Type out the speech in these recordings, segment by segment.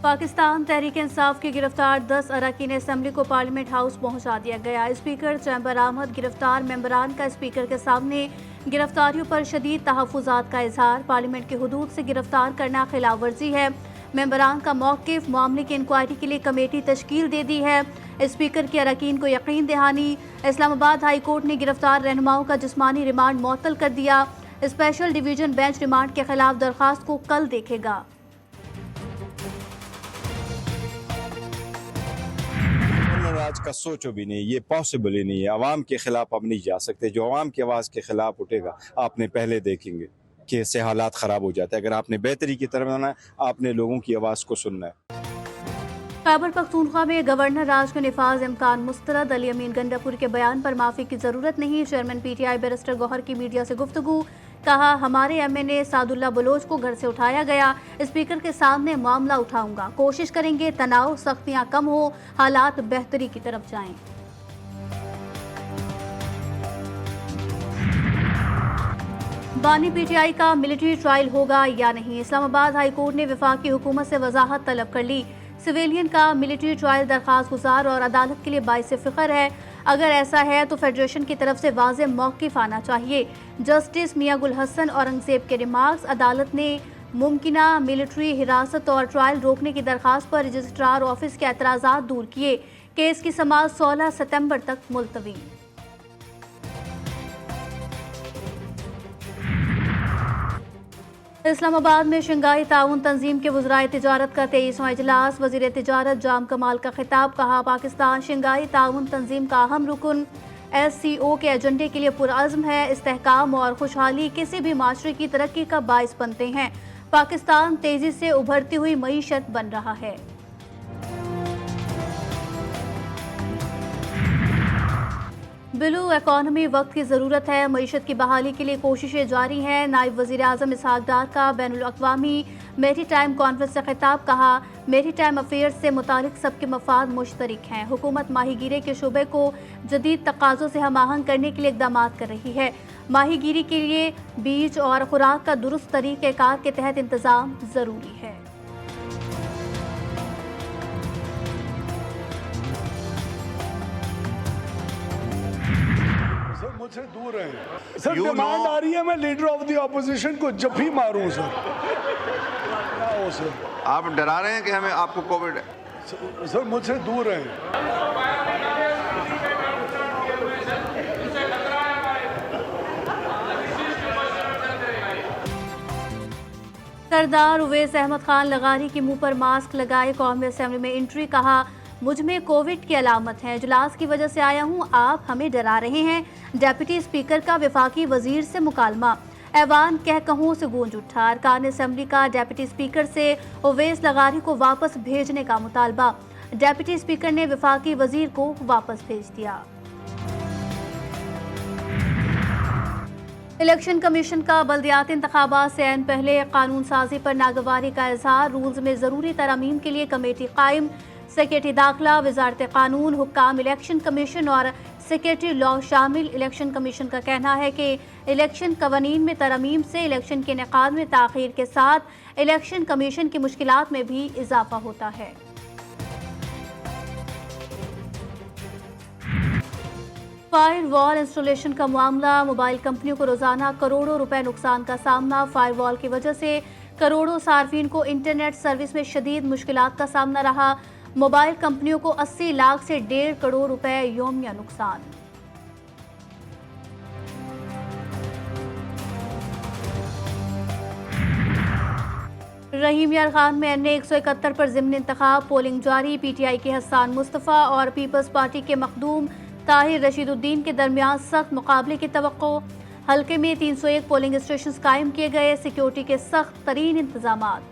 पाकिस्तान तहरीक इंसाफ के गिरफ्तार 10 अरकान असम्बली को पार्लियामेंट हाउस पहुंचा दिया गया। स्पीकर चैम्बर अहमद गिरफ्तार मेंबरान का स्पीकर के सामने गिरफ्तारियों पर शदीद तहफ़्फ़ुज़ात का इजहार। पार्लियामेंट की हुदूद से गिरफ्तार करना खिलाफ वर्जी है। मेंबरान का मौक़िफ़, मामले की इंक्वायरी के लिए कमेटी तश्कील दे दी है। स्पीकर के अरकान को यकीन दहानी। इस्लामाबाद हाई कोर्ट ने गिरफ्तार रहनुमाओं का जिस्मानी रिमांड मुअत्तल कर दिया। स्पेशल डिवीजन बेंच रिमांड के खिलाफ दरख्वास्त को कल देखेगा। आज का सोचो भी नहीं, ये पॉसिबल ही नहीं है। अवाम के खिलाफ अब नहीं जा सकते। जो अवाम की आवाज़ के खिलाफ उठेगा, आपने पहले देखेंगे कि इससे हालात ख़राब हो जाते हैं। अगर आपने बेहतरी की तरफ आना है, आपने लोगों की आवाज़ को सुनना है। खैबर पख्तूनख्वा में गवर्नर राज का निफाज इम्कान मुस्तरद। अली अमीन गंडापुरी के बयान पर माफ़ी की ज़रूरत नहीं। चेयरमैन PTI बैरिस्टर गौहर की मीडिया से गुफ्तगू। कहा, हमारे MNA सादुल्ला बलोच को घर से उठाया गया। स्पीकर के सामने मामला उठाऊंगा। कोशिश करेंगे तनाव सख्तियाँ कम हो, हालात बेहतरी की तरफ जाएं। बानी PTI का मिलिट्री ट्रायल होगा या नहीं। इस्लामाबाद हाई कोर्ट ने वफाकी हुकूमत से वजाहत तलब कर ली। सिविलियन का मिलिट्री ट्रायल दरख्वास्त गुजार और अदालत के लिए बाइस फ़िक्र है। अगर ऐसा है तो फेडरेशन की तरफ से वाज़ेह मौक़िफ़ आना चाहिए। जस्टिस मियां गुल हसन औरंगज़ेब के रिमार्क्स। अदालत ने मुमकिना मिलिट्री हिरासत और ट्रायल रोकने की दरख्वास्त पर रजिस्ट्रार ऑफिस के एतराज़ात दूर किए। केस की समाअत 16 सितंबर तक मुलतवी। इस्लामाबाद में शंघाई ताउन तंजीम के वज़राए तिजारत का 23वां इजलास। वज़ीर तिजारत जाम कमाल का खिताब। कहा, पाकिस्तान शंघाई ताउन तंजीम का अहम रुकन SCO के एजेंडे के लिए पुरअज़्म है। इस्तेहकाम और खुशहाली किसी भी माशरे की तरक्की का बाइस बनते हैं। पाकिस्तान तेजी से उभरती हुई मईशत बन रहा है। ब्लू इकॉनमी वक्त की ज़रूरत है। मईशत की बहाली के लिए कोशिशें जारी हैं। नायब वज़ीर आज़म इसहाक डार का बैनुल अक़वामी मेरी टाइम कॉन्फ्रेंस से खिताब। कहा, मेरी टाइम अफेयर्स से मुतालिक सबके मफाद मुश्तरक हैं। हुकूमत माहीगीरी के शोबे को जदीद तकाज़ों से हम आहंग करने के लिए इक़दाम कर रही है। माहीगीरी के लिए बीज और खुराक का दुरुस्त तरीक़ेकार के तहत इंतज़ाम ज़रूरी है। मुझसे दूर रहे सर। डिमांड आ रही है मैं लीडर ऑफ द ऑपोजिशन को जब भी मारूं सर। क्या हो सर? आप डरा रहे हैं कि हमें आपको कोविड है? सर मुझसे दूर रहे। सरदार उवैस अहमद खान लगारी के मुंह पर मास्क लगाए कौमी असेंबली में एंट्री। कहा, मुझ में कोविड की अलामत है, इजलास की वजह से आया हूं, आप हमें डरा रहे हैं। डेप्यूटी स्पीकर का वफाकी वजीर से मुकालमा। ऐवान कह कहूं से गूंज उठा। अरकान असेंबली का डेप्यूटी स्पीकर से उवैस लगारी को वापस भेजने का मुतालबा। डेप्यूटी स्पीकर ने वफाकी वजीर को वापस भेज दिया। इलेक्शन कमीशन का बल्दियाती इंतखाबात से ऐन पहले कानून साजी पर नागवारी का इजहार। रूल्स में ज़रूरी तरमीम के लिए कमेटी कायम। सेक्रेटरी दाखिला, वजारत कानून, हुक्काम इलेक्शन कमीशन और सेक्रेटरी लॉ शामिल। इलेक्शन कमीशन का कहना है कि इलेक्शन कवानीन में तरमीम से इलेक्शन के इनेकाद में ताख़ीर के साथ इलेक्शन कमीशन की मुश्किलात में भी इजाफा होता है। फायर वॉल इंस्टॉलेशन का मामला। मोबाइल कंपनियों को रोजाना करोड़ों रुपए नुकसान का सामना। फायर वॉल की वजह से करोड़ों सार्फिन को इंटरनेट सर्विस में शदीद मुश्किलात का सामना रहा। मोबाइल कंपनियों को 80 लाख से 1.5 करोड़ रुपए योमिया नुकसान। रहीम यार खान में NA 171 पर ज़िम्नी इंतखाब। पोलिंग जारी। PTI के हसन मुस्तफ़ा और पीपल्स पार्टी के मखदूम ताहिर रशीदुद्दीन के दरमियान सख्त मुकाबले की तवक्को। हल्के में 301 पोलिंग स्टेशन कायम किए गए। सिक्योरिटी के सख्त तरीन इंतजामात।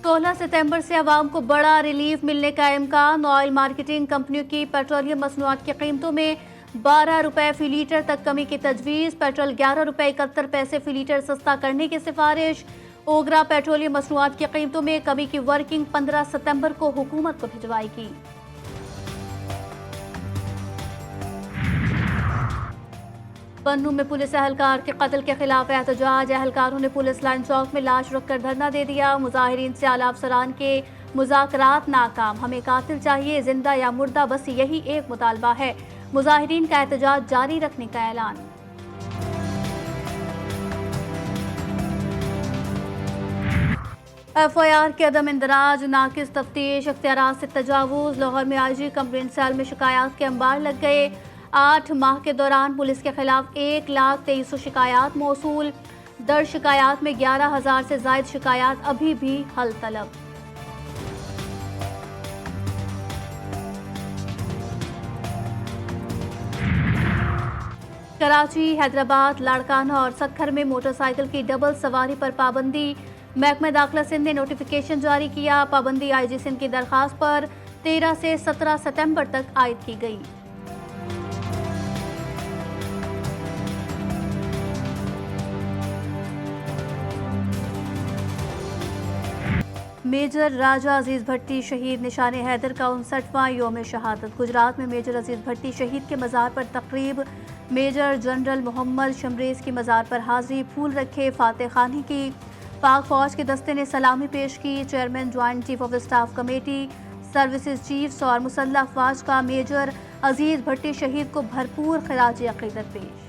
सोलह सितंबर से अवाम को बड़ा रिलीफ मिलने का इम्कान। ऑयल मार्केटिंग कंपनियों की पेट्रोलियम मसनूआत की कीमतों में 12 रुपए फी लीटर तक कमी की तजवीज़। पेट्रोल 11 रुपए 71 पैसे फी लीटर सस्ता करने की सिफारिश। ओगरा पेट्रोलियम मसनूआत की कीमतों में कमी की वर्किंग 15 सितंबर को हुकूमत को भिजवाएगी। पन्नू में पुलिस एहलकार के कत्ल के खिलाफ एहतजाज। एहलकारों ने पुलिस लाइन चौक में लाश रखकर धरना दे दिया। मुजाहिरीन से आला अफसरान के मुज़ाकरात नाकाम। हमें कातिल चाहिए, जिंदा या मुर्दा, बस यही एक मुतालबा है। मुजाहिरीन का एहतजाज जारी रखने का ऐलान। FIR के अदम इंदराज, नाकिस तफ्तीश, इख्तियारात से तजावुज। लाहौर में IG कंप्लेंट सेल में शिकायत के अंबार लग गए। 8 माह के दौरान पुलिस के खिलाफ 1,23,000 शिकायत मौसूल। दर्ज शिकायत में 11,000 से जायद शिकायत अभी भी हल तलब। कराची, हैदराबाद, लाड़काना और सक्खर में मोटरसाइकिल की डबल सवारी पर पाबंदी। महकमा दाखिला सिंध ने नोटिफिकेशन जारी किया। पाबंदी IG सिंध की दरखास्त पर 13 से 17 सितंबर तक आयद की गई। मेजर राजा अजीज भट्टी शहीद, निशान हैदर का 59वां योम शहादत। गुजरात में मेजर अजीज भट्टी शहीद के मज़ार पर तकरीब। मेजर जनरल मोहम्मद शमरेज की मज़ार पर हाजिरी, फूल रखे, फातह खानी की। पाक फौज के दस्ते ने सलामी पेश की। Chairman joint chief of staff committee, services chiefs और मुसल्लह अफवाज का मेजर अजीज भट्टी शहीद को भरपूर खिराज अकीदत पेश।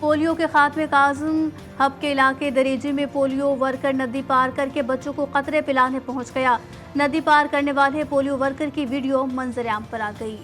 पोलियो के खात्मे का आज़म। हब के इलाके दरेजी में पोलियो वर्कर नदी पार करके बच्चों को कतरे पिलाने पहुंच गया। नदी पार करने वाले पोलियो वर्कर की वीडियो मंजर-ए-आम पर आ गई।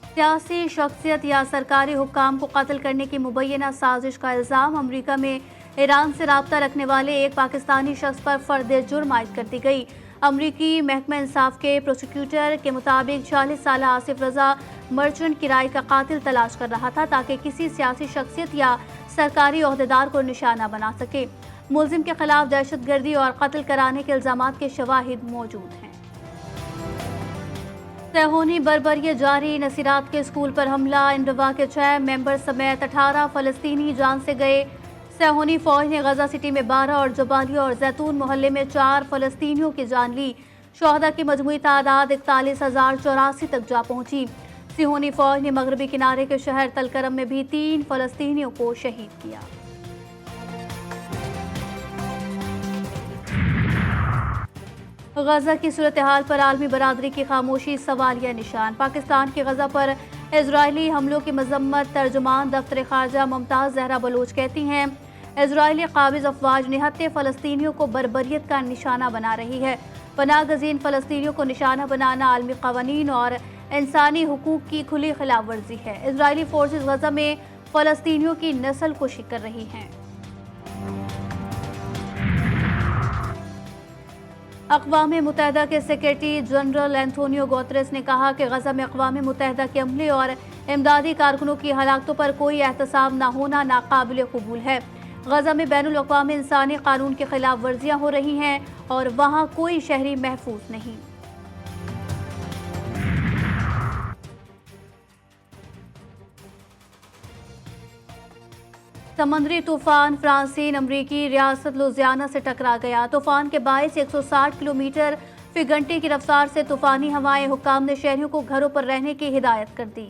सियासी शख्सियत या सरकारी हुक्काम को कत्ल करने की मुबैना साजिश का इल्ज़ाम। अमरीका में ईरान से राब्ता रखने वाले एक पाकिस्तानी शख्स पर फर्द जुर्म आयद कर दी गई। अमरीकी महकमा इंसाफ के प्रोसिक्यूटर के मुताबिक 40 साल आसिफ रजा मर्चेंट किराए का कातिल तलाश कर रहा था ताकि किसी सियासी शख्सियत या सरकारी ओहदेदार को निशाना बना सके। मुलजिम के खिलाफ दहशतगर्दी और कत्ल कराने के इल्जामात के शवाहिद मौजूद हैं। सेहोनी बर्बरियत जारी। नसीरात के स्कूल पर हमला। इंडवा के 6 मेंबर समेत 18 फलस्तीनी जान से गए। सेहोनी फौज ने गजा सिटी में 12 और जबालिया और जैतून मोहल्ले में 4 फलस्तीनियों की जान ली। शोहदा की मजमूई तादाद 41,084 तक जा पहुंची। सिहोनी फौज ने मगरबी किनारे के शहर तलकरम में भी 3 फलस्तीनियों को शहीद किया। गजा की सूरत हाल पर आलमी बरादरी की खामोशी सवालिया निशान। पाकिस्तान की गजा पर इजरायली हमलों की मजम्मत। तर्जुमान दफ्तर खारजा मुमताज जहरा बलोच कहती हैं, इजरायली काबिज अफवाज निहत्ते फ़लस्तीनियों को बर्बरियत का निशाना बना रही है। पनाह गज़ीन फ़लस्तीनियों को निशाना बनाना आलमी क़वानीन और इंसानी हुकूक की खुली खिलाफ वर्जी है। इजरायली फोर्सेस गजा में फ़लस्तीनियों की नस्ल कुशी कर रही हैं। अक़वाम मुत्तहिदा के सेक्रेटरी जनरल एंथोनियो गुतेरेस ने कहा कि गजा में अक़वाम मुत्तहिदा के अमले और इमदादी कारकुनों की हलाकतों पर कोई एहतसाब न होना नाकाबिल कबूल है। गजा में बैनुल अक़वामी इंसानी कानून की खिलाफ वर्जियाँ हो रही हैं और वहाँ कोई शहरी महफूज नहीं। समंदरी तूफान फ्रांसीन अमरीकी रियासत लुजियाना से टकरा गया। तूफान के बायस 160 किलोमीटर फी घंटे की रफ्तार से तूफानी हवाएं। हुक्काम ने शहरियों को घरों पर रहने की हिदायत कर दी।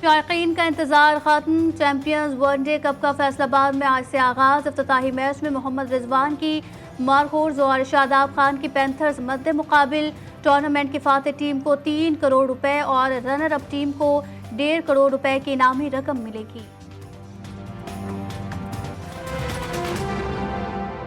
शायकीन का इंतजार खत्म। चैंपियंस वनडे कप का फैसलाबाद में आज से आगाज। इफ्तिताही मैच में मोहम्मद रिजवान की मारकोर्स और शादाब खान की पैंथर्स मद्दे मुकाबिल। टूर्नामेंट की फातेह टीम को 3 करोड़ रुपए और रनर अप टीम को 1.5 करोड़ रुपए की इनामी रकम मिलेगी।